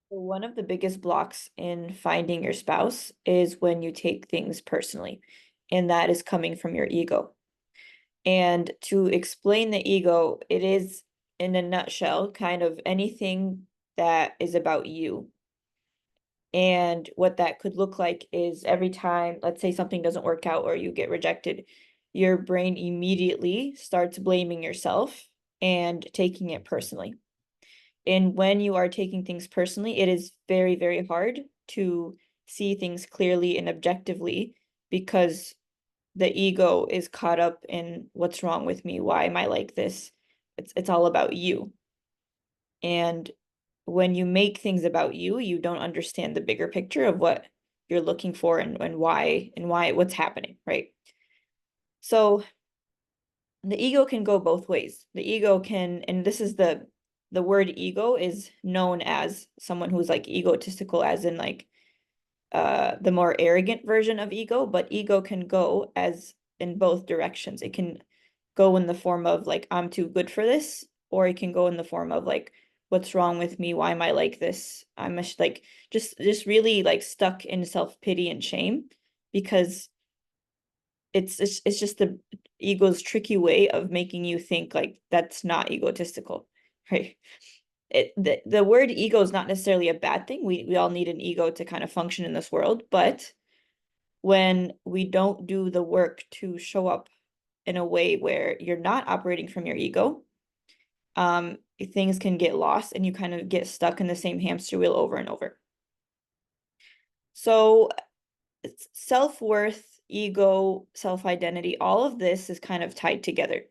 One of the biggest blocks in finding your spouse is when you take things personally, and that is coming from your ego. And to explain the ego, it is, in a nutshell, kind of anything that is about you. And what that could look like is every time, let's say something doesn't work out or you get rejected, your brain immediately starts blaming yourself and taking it personally. And when you are taking things personally, it is very, very hard to see things clearly and objectively because the ego is caught up in what's wrong with me? Why am I like this? It's all about you. And when you make things about you, you don't understand the bigger picture of what you're looking for and why what's happening, right? So the ego can go both ways. The ego can, and this is the word ego is known as someone who's like egotistical, as in like the more arrogant version of ego, but ego can go as in both directions. It can go in the form of like I'm too good for this, or it can go in the form of like what's wrong with me? Why am I like this? I'm like just really like stuck in self-pity and shame because it's just the ego's tricky way of making you think like that's not egotistical, right? The word ego is not necessarily a bad thing. We all need an ego to kind of function in this world, but when we don't do the work to show up in a way where you're not operating from your ego, things can get lost and you kind of get stuck in the same hamster wheel over and over. So self-worth, ego, self-identity, all of this is kind of tied together.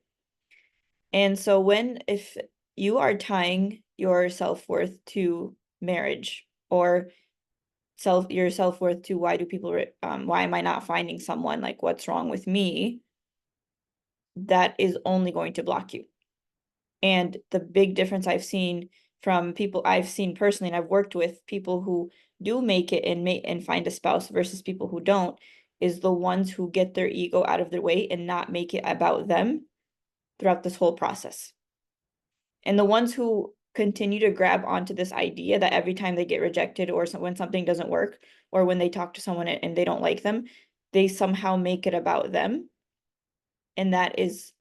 And so if you are tying your self-worth to marriage or your self-worth to why am I not finding someone, like what's wrong with me, that is only going to block you. And the big difference I've seen from people I've seen personally, and I've worked with people who do make it and find a spouse versus people who don't, is the ones who get their ego out of their way and not make it about them throughout this whole process. And the ones who continue to grab onto this idea that every time they get rejected or when something doesn't work or when they talk to someone and they don't like them, they somehow make it about them. And that is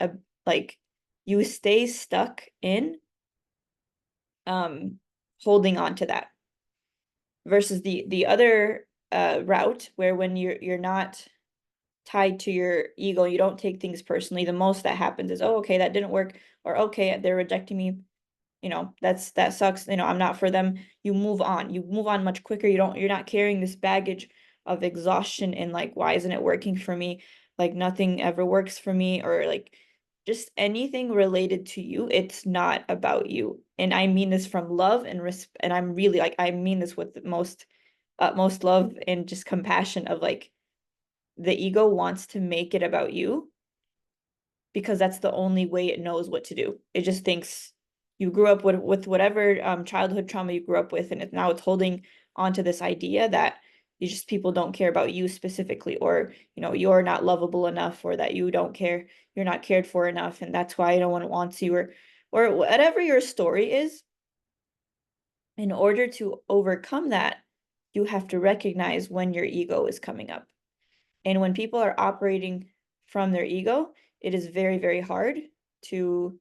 like you stay stuck in holding on to that versus the other route where when you're not tied to your ego, you don't take things personally. The most that happens is, oh, okay, that didn't work, or okay, they're rejecting me. That sucks. I'm not for them. You move on. You move on much quicker. You're not carrying this baggage of exhaustion and like, why isn't it working for me? Like nothing ever works for me, or like just anything related to you. It's not about you. And I mean this from love and respect. And I'm really like, I mean this with the most utmost love and just compassion of like the ego wants to make it about you because that's the only way it knows what to do. It just thinks you grew up with whatever childhood trauma you grew up with, and now it's holding onto this idea that people don't care about you specifically, or you're not lovable enough, or that you don't care, you're not cared for enough, and that's why no one wants you, or whatever your story is. In order to overcome that, you have to recognize when your ego is coming up. And when people are operating from their ego, it is very, very hard to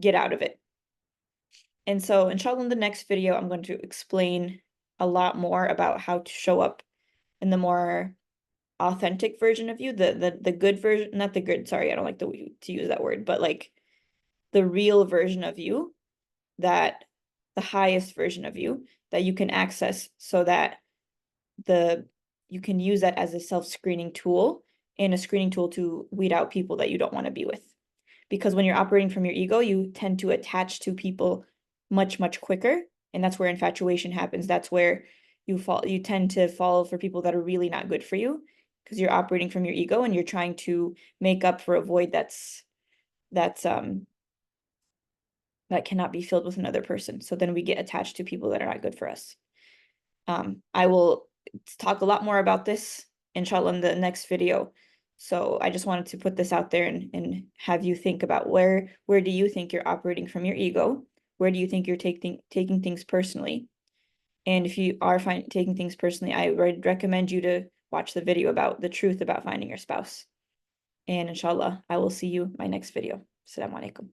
get out of it. And so, inshallah, in the next video, I'm going to explain a lot more about how to show up in the more authentic version of you, the good version, not the good, sorry, I don't like to use that word, but like the real version of you, that the highest version of you that you can access so that you can use that as a self-screening tool and a screening tool to weed out people that you don't want to be with. Because when you're operating from your ego, you tend to attach to people much, much quicker. And that's where infatuation happens. That's where you tend to fall for people that are really not good for you because you're operating from your ego and you're trying to make up for a void that cannot be filled with another person. So then we get attached to people that are not good for us. I will talk a lot more about this, inshallah, in the next video. So I just wanted to put this out there and have you think about where do you think you're operating from your ego? where do you think you're taking things personally? And if you are taking things personally, I would recommend you to watch the video about the truth about finding your spouse. And inshallah, I will see you in my next video. Assalamu alaikum.